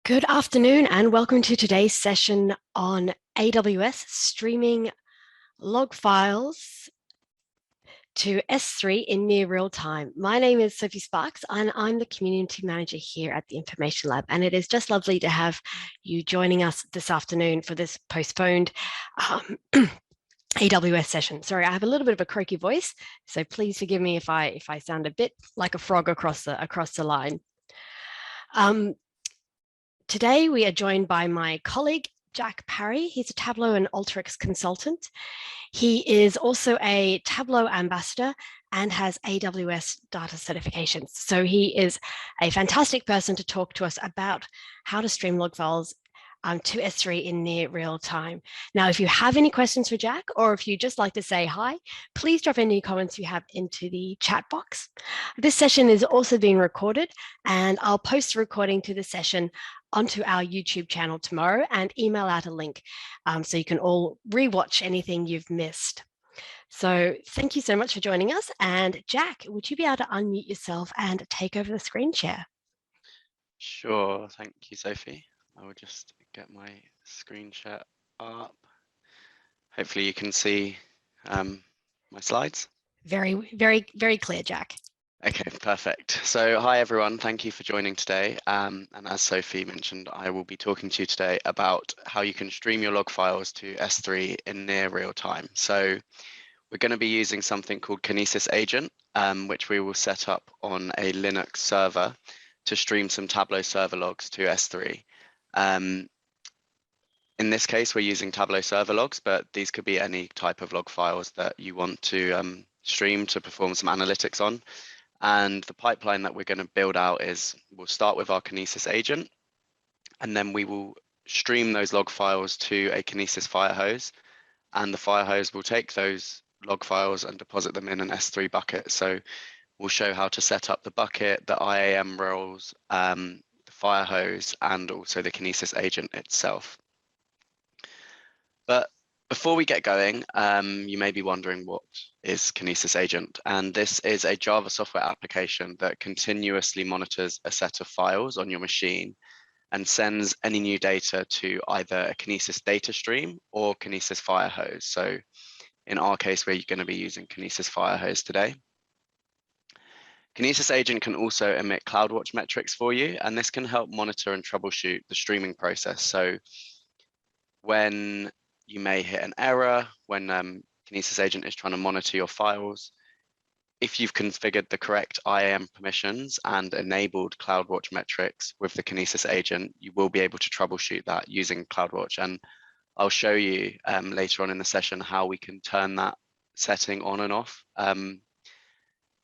Good afternoon and welcome to today's session on AWS streaming log files to S3 in near real time. My name is Sophie Sparks and I'm the community manager here at the Information Lab, and it is just lovely to have you joining us this afternoon for this postponed AWS session. Sorry, I have a little bit of a croaky voice, so please forgive me if I sound a bit like a frog across the line. Today, we are joined by my colleague, Jack Parry. He's a Tableau and Alteryx consultant. He is also a Tableau ambassador and has AWS data certifications. So he is a fantastic person to talk to us about how to stream log files to S3 in near real time. Now, if you have any questions for Jack, or if you just like to say hi, please drop any comments you have into the chat box. This session is also being recorded, and I'll post the recording to the session onto our YouTube channel tomorrow and email out a link so you can all rewatch anything you've missed. So thank you so much for joining us. And Jack, would you be able to unmute yourself and take over the screen share? Sure, thank you, Sophie. I will just get my screen share up. Hopefully you can see my slides. Very, very, very clear, Jack. Okay, perfect. So hi everyone, thank you for joining today. And as Sophie mentioned, I will be talking to you today about how you can stream your log files to S3 in near real time. So we're going to be using something called Kinesis Agent, which we will set up on a Linux server to stream some Tableau Server logs to S3. In this case, we're using Tableau Server logs, but these could be any type of log files that you want to stream to perform some analytics on. And the pipeline that we're going to build out is we'll start with our Kinesis agent, and then we will stream those log files to a Kinesis Firehose, and the Firehose will take those log files and deposit them in an S3 bucket. So we'll show how to set up the bucket, the IAM roles, the Firehose, and also the Kinesis agent itself. But before we get going, you may be wondering what is Kinesis Agent, and this is a Java software application that continuously monitors a set of files on your machine and sends any new data to either a Kinesis data stream or Kinesis Firehose. So in our case, we're going to be using Kinesis Firehose today. Kinesis Agent can also emit CloudWatch metrics for you, and this can help monitor and troubleshoot the streaming process. So when you may hit an error when Kinesis Agent is trying to monitor your files, if you've configured the correct IAM permissions and enabled CloudWatch metrics with the Kinesis Agent, you will be able to troubleshoot that using CloudWatch. And I'll show you later on in the session how we can turn that setting on and off.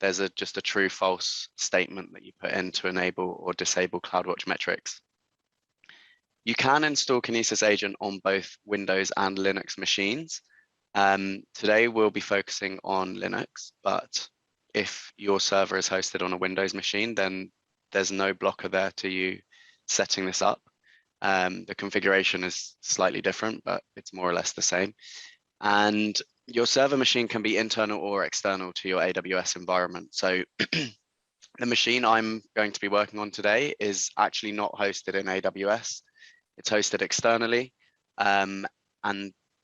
There's just a true false statement that you put in to enable or disable CloudWatch metrics. You can install Kinesis Agent on both Windows and Linux machines. Today we'll be focusing on Linux, but if your server is hosted on a Windows machine, then there's no blocker there to you setting this up. The configuration is slightly different, but it's more or less the same. And your server machine can be internal or external to your AWS environment. So the machine I'm going to be working on today is actually not hosted in AWS. It's hosted externally, and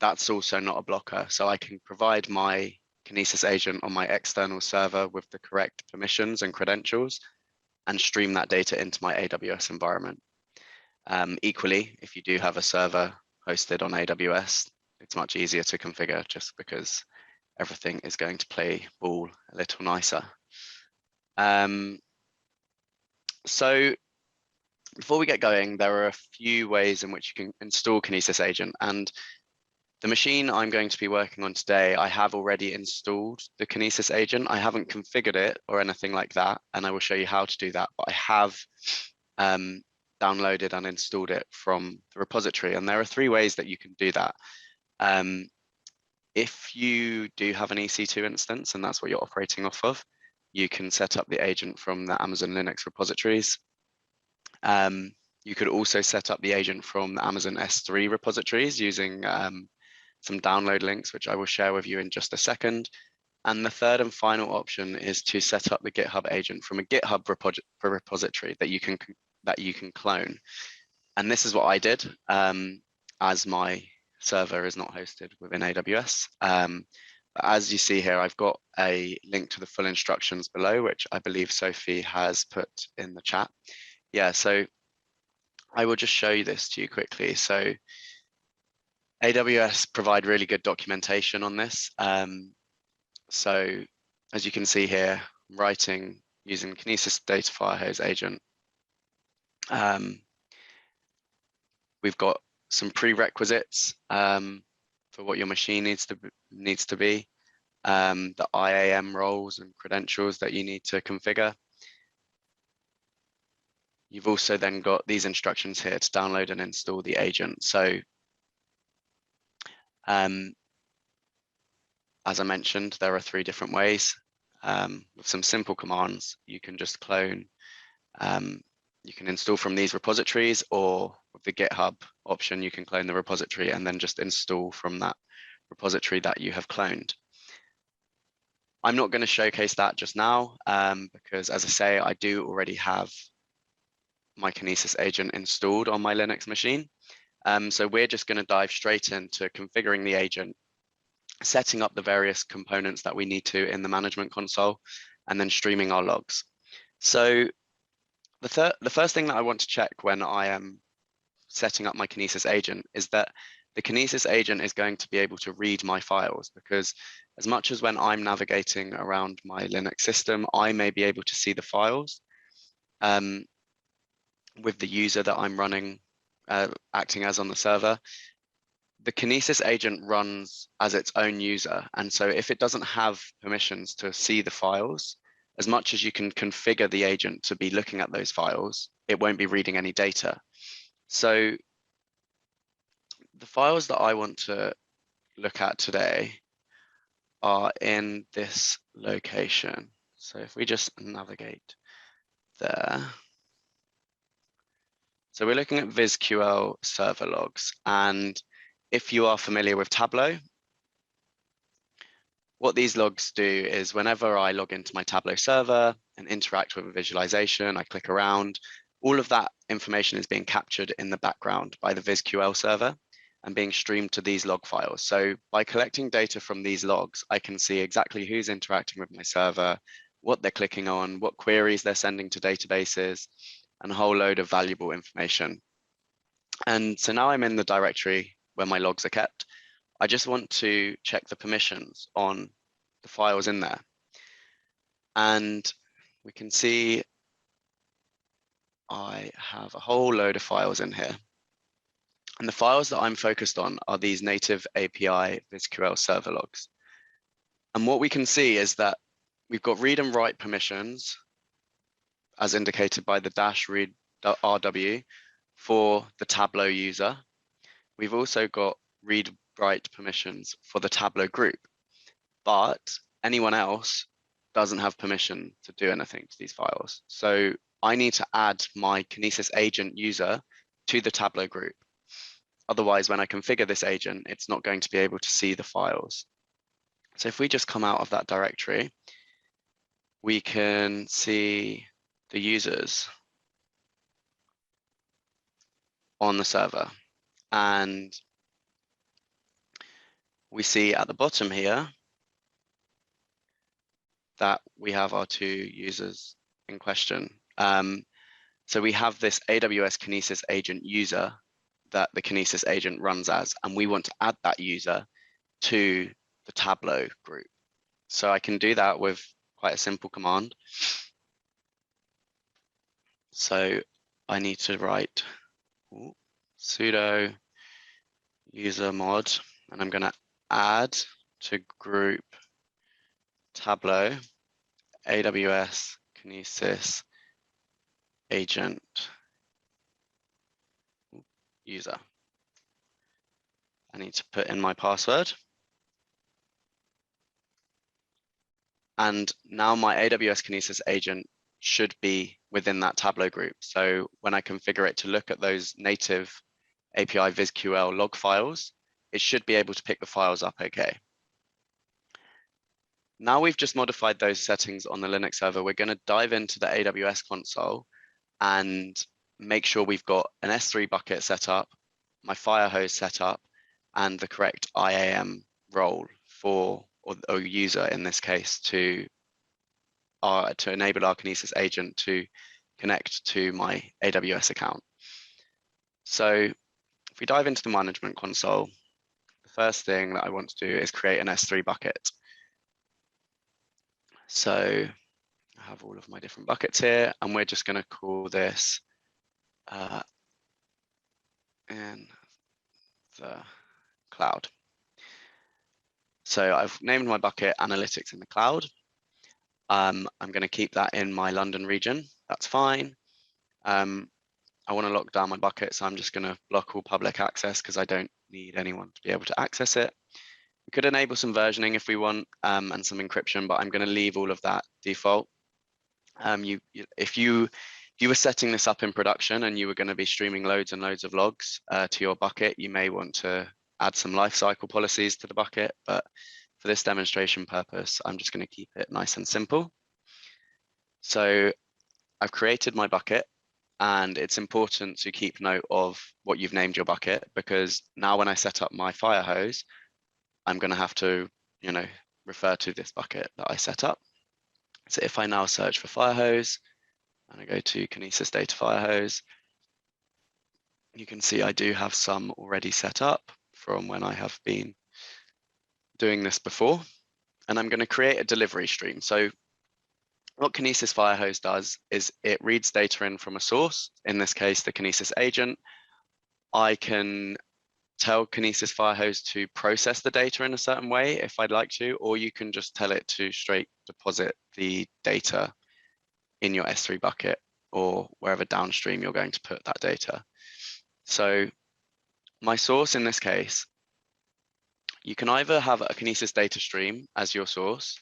that's also not a blocker. So I can provide my Kinesis agent on my external server with the correct permissions and credentials and stream that data into my AWS environment. Equally, if you do have a server hosted on AWS, it's much easier to configure just because everything is going to play ball a little nicer. So before we get going, there are a few ways in which you can install Kinesis Agent, and the machine I'm going to be working on today, I have already installed the Kinesis Agent. I haven't configured it or anything like that, and I will show you how to do that, but I have downloaded and installed it from the repository, and there are 3 ways that you can do that. If you do have an EC2 instance, and that's what you're operating off of, you can set up the agent from the Amazon Linux repositories. You could also set up the agent from the Amazon S3 repositories using some download links, which I will share with you in just a second. And the third and final option is to set up the GitHub agent from a GitHub repository that you can clone. And this is what I did, as my server is not hosted within AWS. But as you see here, I've got a link to the full instructions below, which I believe Sophie has put in the chat. Yeah, so I will just show you this to you quickly. So AWS provide really good documentation on this. So as you can see here, I'm writing using Kinesis Data Firehose agent. We've got some prerequisites for what your machine needs to be, the IAM roles and credentials that you need to configure. You've also then got these instructions here to download and install the agent. So as I mentioned, there are 3 different ways. With some simple commands, you can just clone. You can install from these repositories, or with the GitHub option, you can clone the repository and then just install from that repository that you have cloned. I'm not going to showcase that just now because, as I say, I do already have my Kinesis agent installed on my Linux machine. So we're just going to dive straight into configuring the agent, setting up the various components that we need to in the management console, and then streaming our logs. So the first thing that I want to check when I am setting up my Kinesis agent is that the Kinesis agent is going to be able to read my files, because as much as when I'm navigating around my Linux system, I may be able to see the files with the user that I'm running, acting as on the server. The Kinesis agent runs as its own user. And so if it doesn't have permissions to see the files, as much as you can configure the agent to be looking at those files, it won't be reading any data. So the files that I want to look at today are in this location. So if we just navigate there. So we're looking at VizQL server logs. And if you are familiar with Tableau, what these logs do is whenever I log into my Tableau server and interact with a visualization, I click around, all of that information is being captured in the background by the VizQL server and being streamed to these log files. So by collecting data from these logs, I can see exactly who's interacting with my server, what they're clicking on, what queries they're sending to databases, and a whole load of valuable information. And so now I'm in the directory where my logs are kept. I just want to check the permissions on the files in there. And we can see I have a whole load of files in here. And the files that I'm focused on are these native API VizQL server logs. And what we can see is that we've got read and write permissions, as indicated by the -read RW for the Tableau user. We've also got read-write permissions for the Tableau group, but anyone else doesn't have permission to do anything to these files. So I need to add my Kinesis agent user to the Tableau group. Otherwise, when I configure this agent, it's not going to be able to see the files. So if we just come out of that directory, we can see the users on the server. And we see at the bottom here that we have our 2 users in question. So we have this AWS Kinesis agent user that the Kinesis agent runs as, and we want to add that user to the Tableau group. So I can do that with quite a simple command. So I need to write sudo user mod, and I'm going to add to group Tableau AWS Kinesis agent user. I need to put in my password. And now my AWS Kinesis agent should be within that Tableau group. So when I configure it to look at those native API VizQL log files, it should be able to pick the files up okay. Now we've just modified those settings on the Linux server, we're going to dive into the AWS console and make sure we've got an S3 bucket set up, my Firehose set up, and the correct IAM role for, or user in this case, to enable our Kinesis agent to connect to my AWS account. So if we dive into the management console, the first thing that I want to do is create an S3 bucket. So I have all of my different buckets here, and we're just going to call this in the cloud. So I've named my bucket Analytics in the Cloud. I'm going to keep that in my London region. That's fine. I want to lock down my bucket, so I'm just going to block all public access because I don't need anyone to be able to access it. We could enable some versioning if we want, and some encryption, but I'm going to leave all of that default. If you were setting this up in production and you were going to be streaming loads and loads of logs to your bucket, you may want to add some lifecycle policies to the bucket, but for this demonstration purpose, I'm just going to keep it nice and simple. So I've created my bucket, and it's important to keep note of what you've named your bucket, because now when I set up my Firehose, I'm going to have to, refer to this bucket that I set up. So if I now search for Firehose and I go to Kinesis Data Firehose, you can see I do have some already set up from when I have been doing this before. And I'm going to create a delivery stream. So what Kinesis Firehose does is it reads data in from a source, in this case, the Kinesis agent. I can tell Kinesis Firehose to process the data in a certain way if I'd like to, or you can just tell it to straight deposit the data in your S3 bucket or wherever downstream you're going to put that data. So my source in this case, you can either have a Kinesis data stream as your source,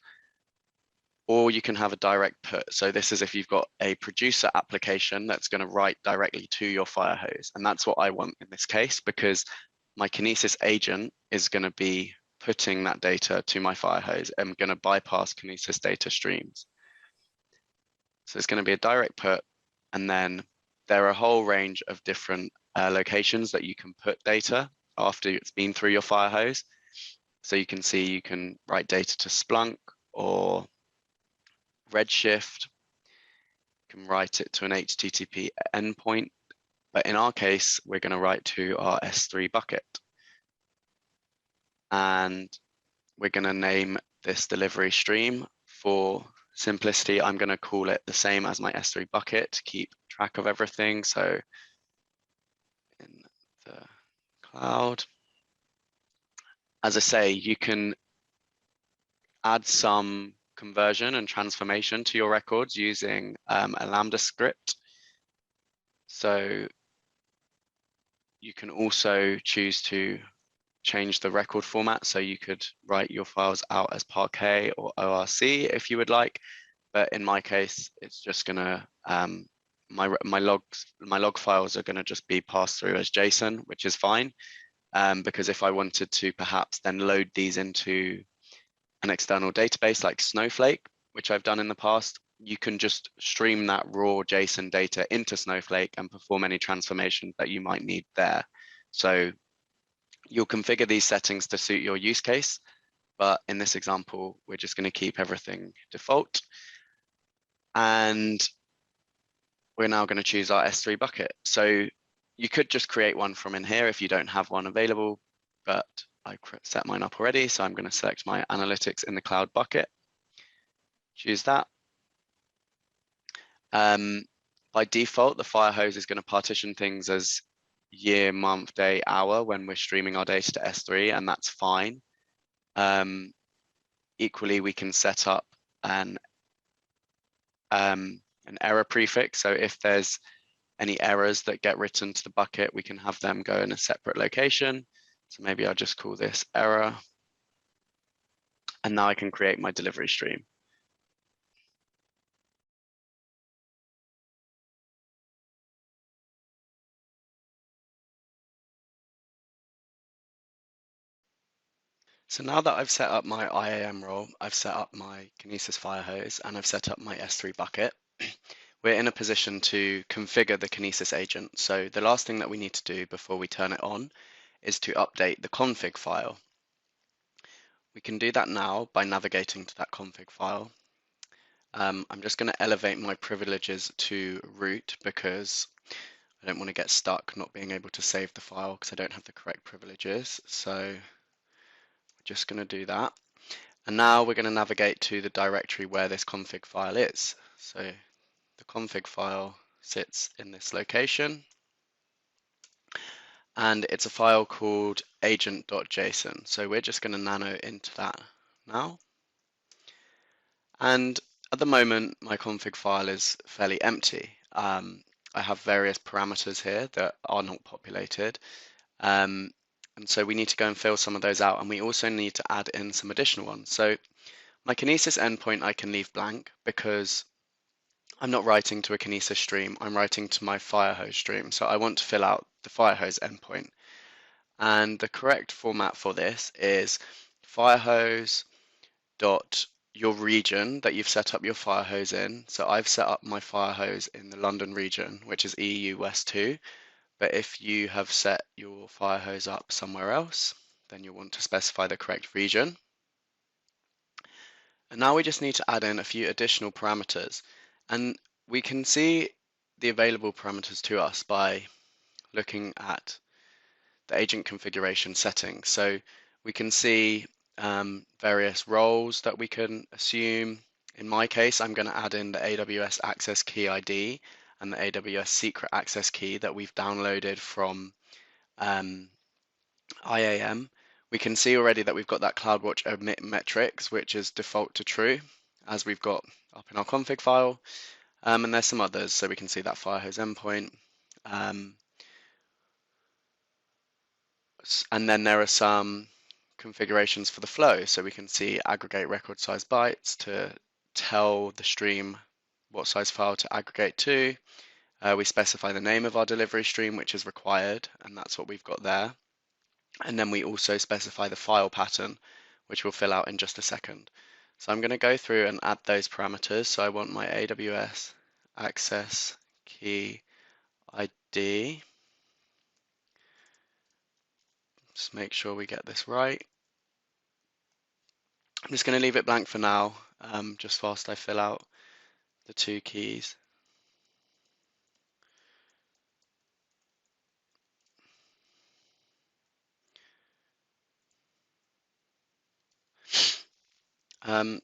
or you can have a direct put. So this is if you've got a producer application that's going to write directly to your Firehose. And that's what I want in this case, because my Kinesis agent is going to be putting that data to my Firehose. I'm going to bypass Kinesis data streams. So it's going to be a direct put, and then there are a whole range of different locations that you can put data after it's been through your Firehose. So you can see you can write data to Splunk or Redshift. You can write it to an HTTP endpoint, but in our case, we're going to write to our S3 bucket. And we're going to name this delivery stream. For simplicity, I'm going to call it the same as my S3 bucket to keep track of everything. So in the cloud, as I say, you can add some conversion and transformation to your records using a Lambda script. So you can also choose to change the record format. So you could write your files out as Parquet or ORC if you would like. But in my case, it's just gonna, my log files are gonna just be passed through as JSON, which is fine. Because if I wanted to perhaps then load these into an external database like Snowflake, which I've done in the past, you can just stream that raw JSON data into Snowflake and perform any transformation that you might need there. So you'll configure these settings to suit your use case, but in this example, we're just going to keep everything default. And we're now going to choose our S3 bucket. So you could just create one from in here if you don't have one available, but I set mine up already. So I'm going to select my Analytics in the Cloud bucket, choose that. By default, the Firehose is going to partition things as year, month, day, hour when we're streaming our data to S3, and that's fine. Equally, we can set up an error prefix. So if there's any errors that get written to the bucket, we can have them go in a separate location. So maybe I'll just call this error. And now I can create my delivery stream. So now that I've set up my IAM role, I've set up my Kinesis Firehose, and I've set up my S3 bucket, we're in a position to configure the Kinesis agent. So the last thing that we need to do before we turn it on is to update the config file. We can do that now by navigating to that config file. I'm just going to elevate my privileges to root because I don't want to get stuck not being able to save the file because I don't have the correct privileges. So we're just going to do that. And now we're going to navigate to the directory where this config file is. So the config file sits in this location, and it's a file called agent.json. So we're just going to nano into that now. And at the moment, my config file is fairly empty. I have various parameters here that are not populated. And so we need to go and fill some of those out, and we also need to add in some additional ones. So my Kinesis endpoint I can leave blank because I'm not writing to a Kinesis stream, I'm writing to my Firehose stream. So I want to fill out the Firehose endpoint. And the correct format for this is Firehose dot your region that you've set up your Firehose in. So I've set up my Firehose in the London region, which is EU West 2. But if you have set your Firehose up somewhere else, then you'll want to specify the correct region. And now we just need to add in a few additional parameters. And we can see the available parameters to us by looking at the agent configuration settings. So we can see various roles that we can assume. In my case, I'm going to add in the AWS access key ID and the AWS secret access key that we've downloaded from IAM. We can see already that we've got that CloudWatch emit metrics, which is default to true, as we've got up in our config file. And there's some others, so we can see that Firehose endpoint. And then there are some configurations for the flow, so we can see aggregate record size bytes to tell the stream what size file to aggregate to. We specify the name of our delivery stream, which is required, and that's what we've got there. And then we also specify the file pattern, which we'll fill out in just a second. So I'm going to go through and add those parameters. So I want my AWS access key ID. Just make sure we get this right. I'm just going to leave it blank for now, just whilst I fill out the two keys.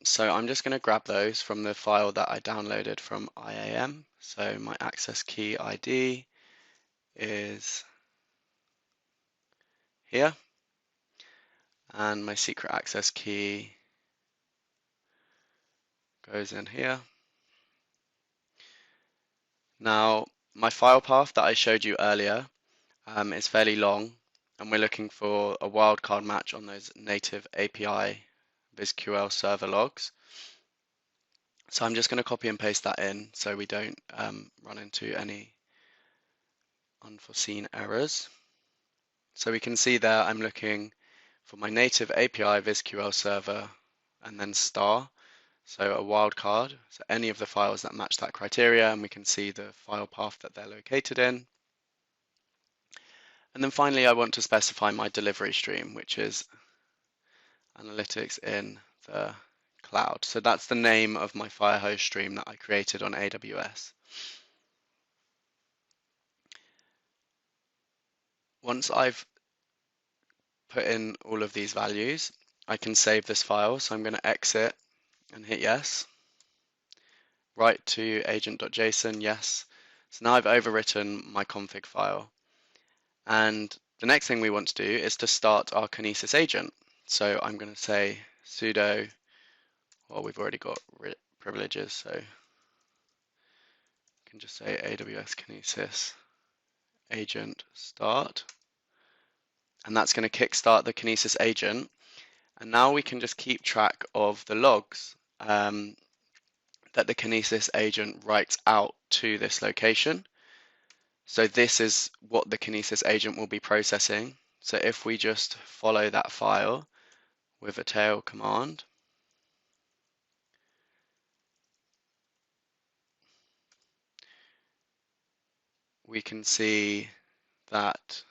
So I'm just going to grab those from the file that I downloaded from IAM. So my access key ID is here, and my secret access key goes in here. Now, my file path that I showed you earlier is fairly long, and we're looking for a wildcard match on those native API BizQL server logs. So I'm just going to copy and paste that in so we don't run into any unforeseen errors. So we can see there I'm looking for my native API BizQL server and then star, so a wildcard, so any of the files that match that criteria, and we can see the file path that they're located in. And then finally I want to specify my delivery stream, which is analytics in the cloud. So that's the name of my Firehose stream that I created on AWS. Once I've put in all of these values, I can save this file. So I'm going to exit and hit yes. Write to agent.json, yes. So now I've overwritten my config file. And the next thing we want to do is to start our Kinesis agent. So I'm going to say sudo, well, we've already got privileges, so you can just say AWS Kinesis agent start. And that's going to kickstart the Kinesis agent. And now we can just keep track of the logs that the Kinesis agent writes out to this location. So this is what the Kinesis agent will be processing. So if we just follow that file with a tail command, we can see that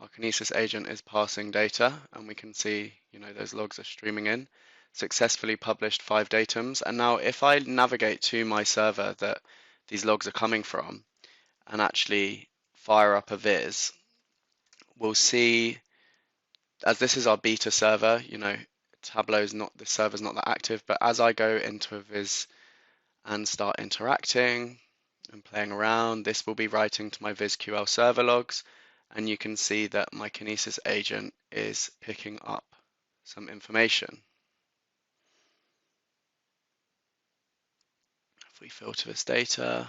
our Kinesis agent is passing data, and we can see, those logs are streaming in. Successfully published 5 datums. And now if I navigate to my server that these logs are coming from and actually fire up a viz, we'll see, as this is our beta server, Tableau's not, the server's not that active, but as I go into a viz and start interacting and playing around, this will be writing to my VizQL server logs, and you can see that my Kinesis agent is picking up some information. If we filter this data,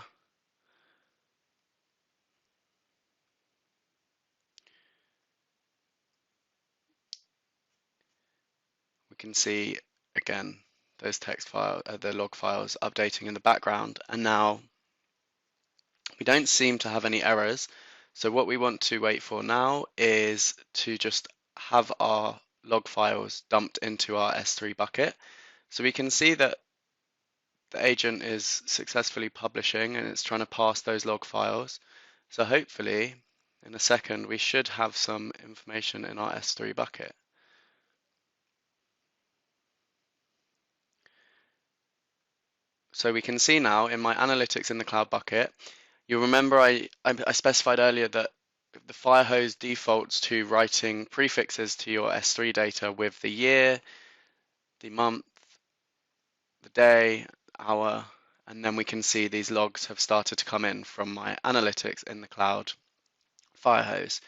we can see again those text files, the log files updating in the background, and now we don't seem to have any errors. So what we want to wait for now is to just have our log files dumped into our S3 bucket. So we can see that the agent is successfully publishing and it's trying to pass those log files. So hopefully in a second we should have some information in our S3 bucket. So we can see now in my analytics in the cloud bucket, you'll remember I specified earlier that the Firehose defaults to writing prefixes to your S3 data with the year, the month, the day, hour, and then we can see these logs have started to come in from my analytics in the cloud Firehose.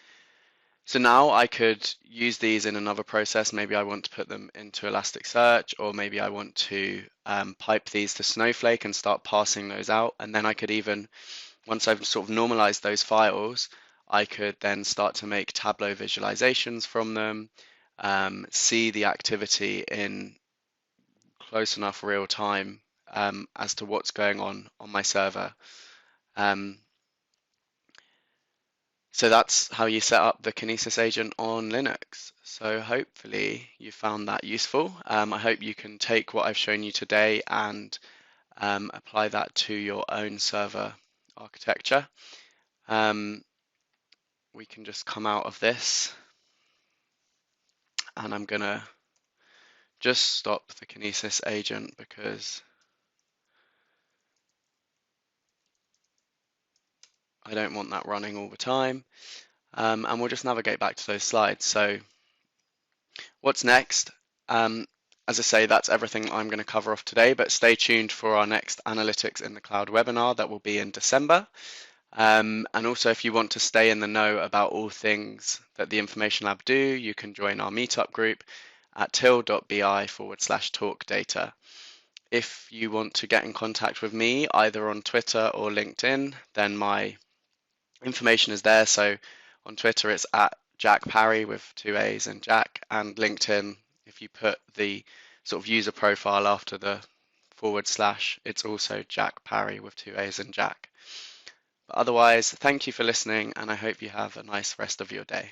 So now I could use these in another process. Maybe I want to put them into Elasticsearch, or maybe I want to pipe these to Snowflake and start passing those out. And then I could even, once I've sort of normalized those files, I could then start to make Tableau visualizations from them, see the activity in close enough real time as to what's going on my server. So that's how you set up the Kinesis agent on Linux. So hopefully you found that useful. I hope you can take what I've shown you today and apply that to your own server architecture. We can just come out of this, and I'm going to just stop the Kinesis agent because I don't want that running all the time. And we'll just navigate back to those slides. So what's next? As I say, that's everything I'm going to cover off today, but stay tuned for our next Analytics in the Cloud webinar that will be in December. And also, if you want to stay in the know about all things that the Information Lab do, you can join our meetup group at til.bi/talkdata. If you want to get in contact with me, either on Twitter or LinkedIn, then my information is there. So on Twitter, it's at Jack Parry with 2 A's and Jack, and LinkedIn, if you put the sort of user profile after the /, it's also Jack Parry with 2 A's and Jack. But otherwise, thank you for listening, and I hope you have a nice rest of your day.